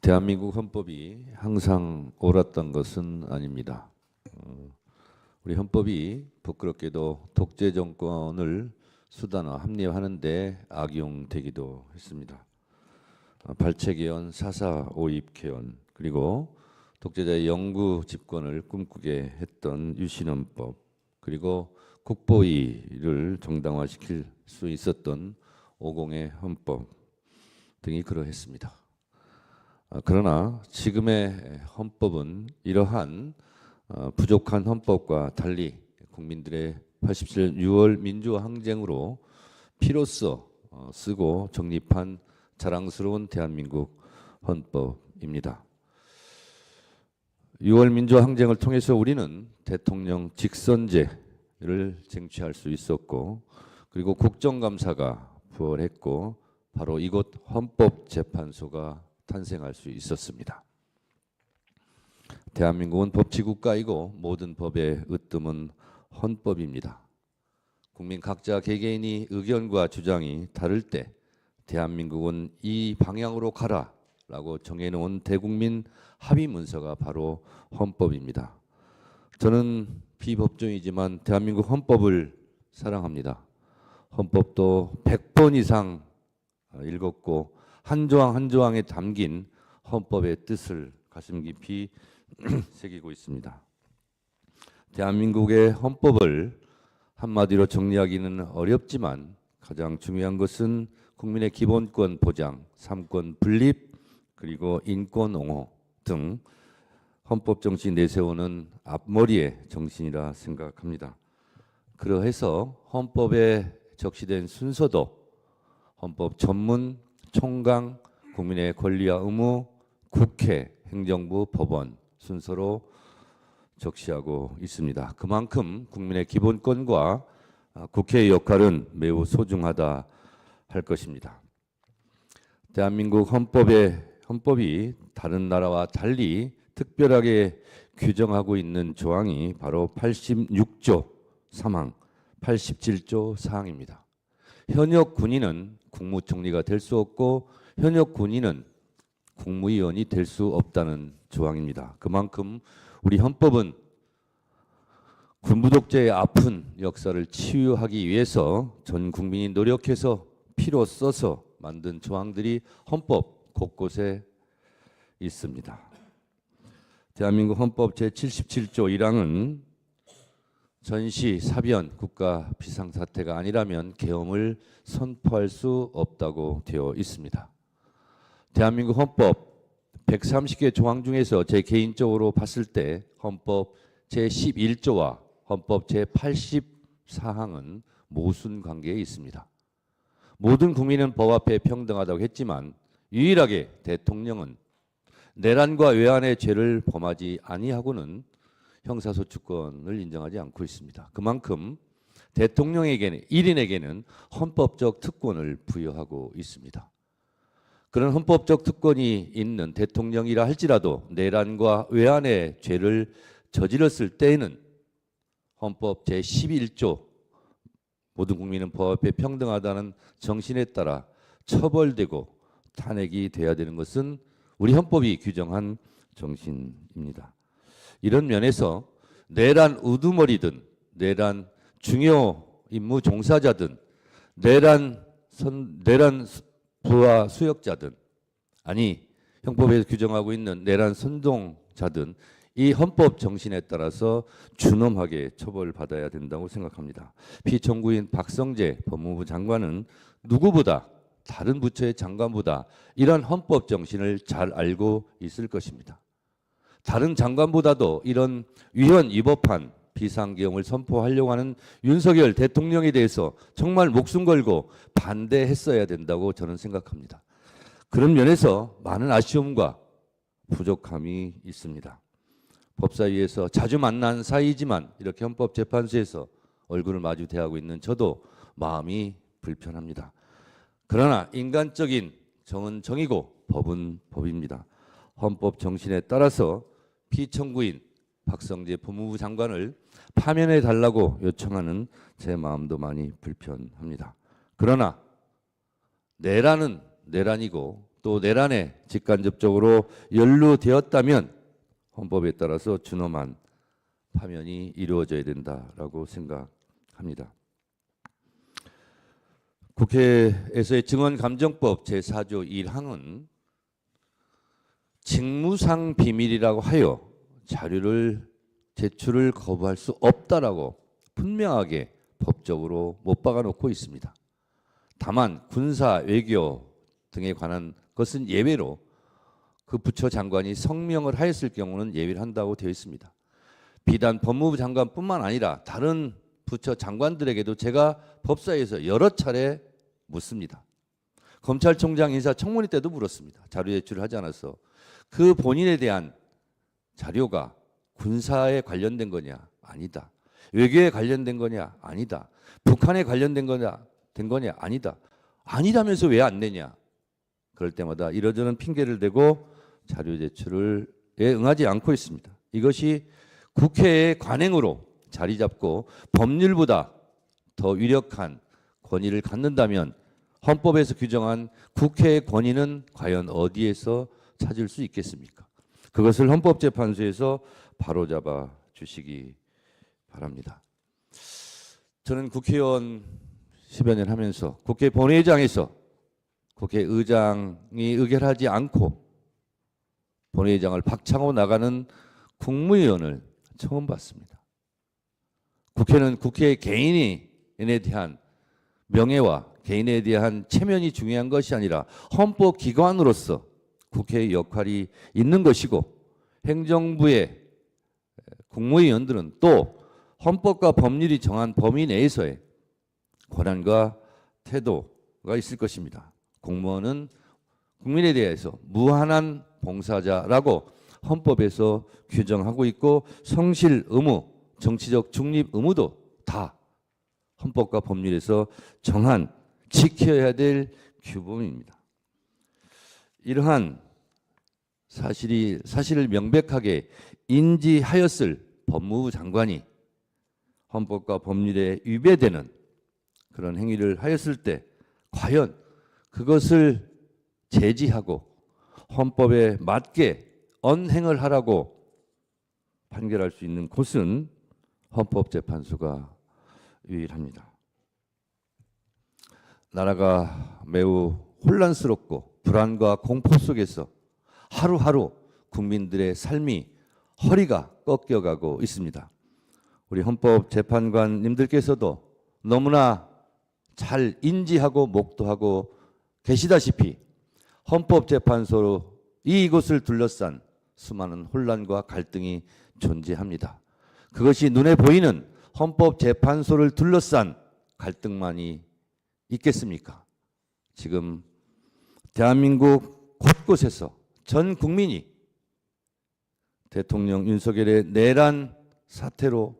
대한민국 헌법이 항상 옳았던 것은 아닙니다. 우리 헌법이 부끄럽게도 독재 정권을 수단화 합리화하는 데 악용되기도 했습니다. 발췌개헌, 사사 오입 개헌, 그리고 독재자의 영구 집권을 꿈꾸게 했던 유신헌법, 그리고 국보위를 정당화시킬 수 있었던 오공의 헌법 등이 그러했습니다. 그러나 지금의 헌법은 이러한 부족한 헌법과 달리 국민들의 87년 6월 민주화 항쟁으로 피로써 쓰고 정립한 자랑스러운 대한민국 헌법입니다. 6월 민주화 항쟁을 통해서 우리는 대통령 직선제를 쟁취할 수 있었고, 그리고 국정감사가 부활했고, 바로 이곳 헌법재판소가 탄생할 수 있었습니다. 대한민국은 법치국가이고 모든 법의 으뜸은 헌법입니다. 국민 각자 개개인이 의견과 주장이 다를 때 대한민국은 이 방향으로 가라라고 정해놓은 대국민 합의 문서가 바로 헌법입니다. 저는 비법조이지만 대한민국 헌법을 사랑합니다. 헌법도 100번 이상 읽었고 한 조항 한 조항에 담긴 헌법의 뜻을 가슴 깊이 새기고 있습니다. 대한민국의 헌법을 한마디로 정리하기는 어렵지만 가장 중요한 것은 국민의 기본권 보장, 삼권 분립, 그리고 인권 옹호 등 헌법 정신 내세우는 앞머리의 정신이라 생각합니다. 그러해서 헌법에 적시된 순서도 헌법 전문, 총강, 국민의 권리와 의무, 국회, 행정부, 법원 순서로 적시하고 있습니다. 그만큼 국민의 기본권과 국회의 역할은 매우 소중하다 할 것입니다. 대한민국 헌법이 다른 나라와 달리 특별하게 규정하고 있는 조항이 바로 86조 3항, 87조 4항입니다. 현역 군인은 국무총리가 될 수 없고 현역 군인은 국무위원이 될 수 없다는 조항입니다. 그만큼 우리 헌법은 군부 독재의 아픈 역사를 치유하기 위해서 전 국민이 노력해서 피로 써서 만든 조항들이 헌법 곳곳에 있습니다. 대한민국 헌법 제77조 1항은 전시, 사변, 국가 비상사태가 아니라면 계엄을 선포할 수 없다고 되어 있습니다. 대한민국 헌법 130개 조항 중에서 제 개인적으로 봤을 때 헌법 제11조와 헌법 제84항은 모순 관계에 있습니다. 모든 국민은 법 앞에 평등하다고 했지만 유일하게 대통령은 내란과 외환의 죄를 범하지 아니하고는 형사소추권을 인정하지 않고 있습니다. 그만큼 대통령에게는, 1인에게는 헌법적 특권을 부여하고 있습니다. 그런 헌법적 특권이 있는 대통령이라 할지라도 내란과 외환의 죄를 저질렀을 때에는 헌법 제11조 모든 국민은 법 앞에 평등하다는 정신에 따라 처벌되고 탄핵이 돼야 되는 것은 우리 헌법이 규정한 정신입니다. 이런 면에서 내란 우두머리든 내란 중요 임무 종사자든 내란 부하 수역자든 아니 형법에서 규정하고 있는 내란 선동자든 이 헌법 정신에 따라서 준엄하게 처벌받아야 된다고 생각합니다. 피청구인 박성재 법무부 장관은 누구보다 다른 부처의 장관보다 이런 헌법 정신을 잘 알고 있을 것입니다. 다른 장관보다도 이런 위헌 위법한 비상계엄을 선포하려고 하는 윤석열 대통령에 대해서 정말 목숨 걸고 반대했어야 된다고 저는 생각합니다. 그런 면에서 많은 아쉬움과 부족함이 있습니다. 법사위에서 자주 만난 사이지만 이렇게 헌법재판소에서 얼굴을 마주 대하고 있는 저도 마음이 불편합니다. 그러나 인간적인 정은 정이고 법은 법입니다. 헌법 정신에 따라서 피청구인 박성재 법무부 장관을 파면해 달라고 요청하는 제 마음도 많이 불편합니다. 그러나 내란은 내란이고 또 내란에 직간접적으로 연루되었다면 헌법에 따라서 준엄한 파면이 이루어져야 된다라고 생각합니다. 국회에서의 증언감정법 제4조 1항은 직무상 비밀이라고 하여 자료를 제출을 거부할 수 없다라고 분명하게 법적으로 못 박아놓고 있습니다. 다만 군사, 외교 등에 관한 것은 예외로 그 부처 장관이 성명을 하였을 경우는 예외를 한다고 되어 있습니다. 비단 법무부 장관뿐만 아니라 다른 부처 장관들에게도 제가 법사위에서 여러 차례 묻습니다. 검찰총장 인사청문회 때도 물었습니다. 자료 제출을 하지 않아서 그 본인에 대한 자료가 군사에 관련된 거냐? 아니다. 외교에 관련된 거냐? 아니다. 북한에 관련된 거냐? 된 거냐? 아니다. 아니라면서 왜 안 내냐? 그럴 때마다 이러저런 핑계를 대고 자료 제출에 응하지 않고 있습니다. 이것이 국회의 관행으로 자리 잡고 법률보다 더 위력한 권위를 갖는다면 헌법에서 규정한 국회의 권위는 과연 어디에서 찾을 수 있겠습니까? 그것을 헌법재판소에서 바로잡아 주시기 바랍니다. 저는 국회의원 10여 년 하면서 국회 본회의장에서 국회의장이 의결하지 않고 본회의장을 박차고 나가는 국무위원을 처음 봤습니다. 국회는 국회의 개인에 대한 명예와 개인에 대한 체면이 중요한 것이 아니라 헌법기관으로서 국회의 역할이 있는 것이고 행정부의 국무위원들은 또 헌법과 법률이 정한 범위 내에서의 권한과 태도가 있을 것입니다. 공무원은 국민에 대해서 무한한 봉사자라고 헌법에서 규정하고 있고 성실 의무, 정치적 중립 의무도 다 헌법과 법률에서 정한 지켜야 될 규범입니다. 이러한 사실을 명백하게 인지하였을 법무부 장관이 헌법과 법률에 위배되는 그런 행위를 하였을 때 과연 그것을 제지하고 헌법에 맞게 언행을 하라고 판결할 수 있는 곳은 헌법재판소가 유일합니다. 나라가 매우 혼란스럽고 불안과 공포 속에서 하루하루 국민들의 삶이 허리가 꺾여가고 있습니다. 우리 헌법재판관님들께서도 너무나 잘 인지하고 목도하고 계시다시피 헌법재판소로 이곳을 둘러싼 수많은 혼란과 갈등이 존재합니다. 그것이 눈에 보이는 헌법재판소를 둘러싼 갈등만이 있겠습니까? 지금 대한민국 곳곳에서 전 국민이 대통령 윤석열의 내란 사태로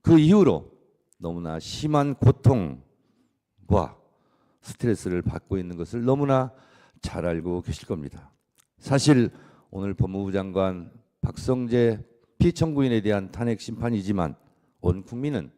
그 이후로 너무나 심한 고통과 스트레스를 받고 있는 것을 너무나 잘 알고 계실 겁니다. 사실 오늘 법무부 장관 박성재 피청구인에 대한 탄핵 심판이지만 온 국민은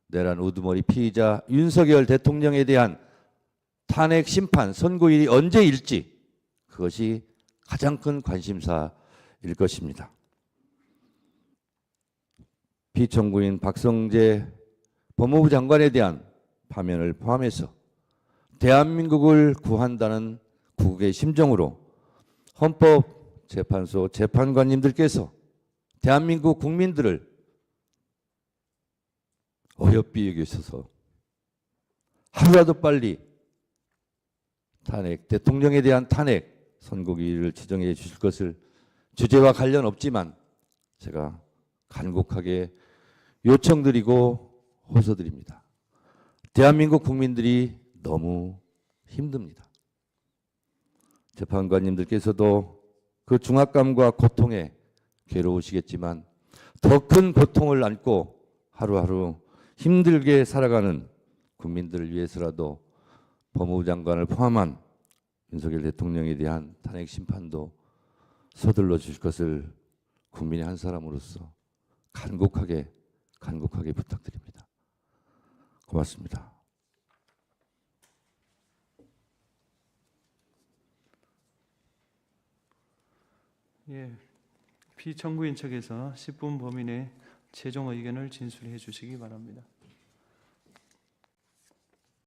내란 우두머리 피의자 윤석열 대통령에 대한 탄핵 심판 선고일이 언제일지 그것이 가장 큰 관심사일 것입니다. 피청구인 박성재 법무부 장관에 대한 파면을 포함해서 대한민국을 구한다는 국국의 심정으로 헌법재판소 재판관님들께서 대한민국 국민들을 어여삐 여기셔서 하루라도 빨리 탄핵, 대통령에 대한 탄핵 선고기일을 지정해 주실 것을 주제와 관련 없지만 제가 간곡하게 요청드리고 호소드립니다. 대한민국 국민들이 너무 힘듭니다. 재판관님들께서도 그 중압감과 고통에 괴로우시겠지만 더 큰 고통을 안고 하루하루 힘들게 살아가는 국민들을 위해서라도 법무부 장관을 포함한 윤석열 대통령에 대한 탄핵 심판도 서둘러 주실 것을 국민의 한 사람으로서 간곡하게 부탁드립니다. 고맙습니다. 예, 피청구인 측에서 10분 범위 내 최종 의견을 진술해 주시기 바랍니다.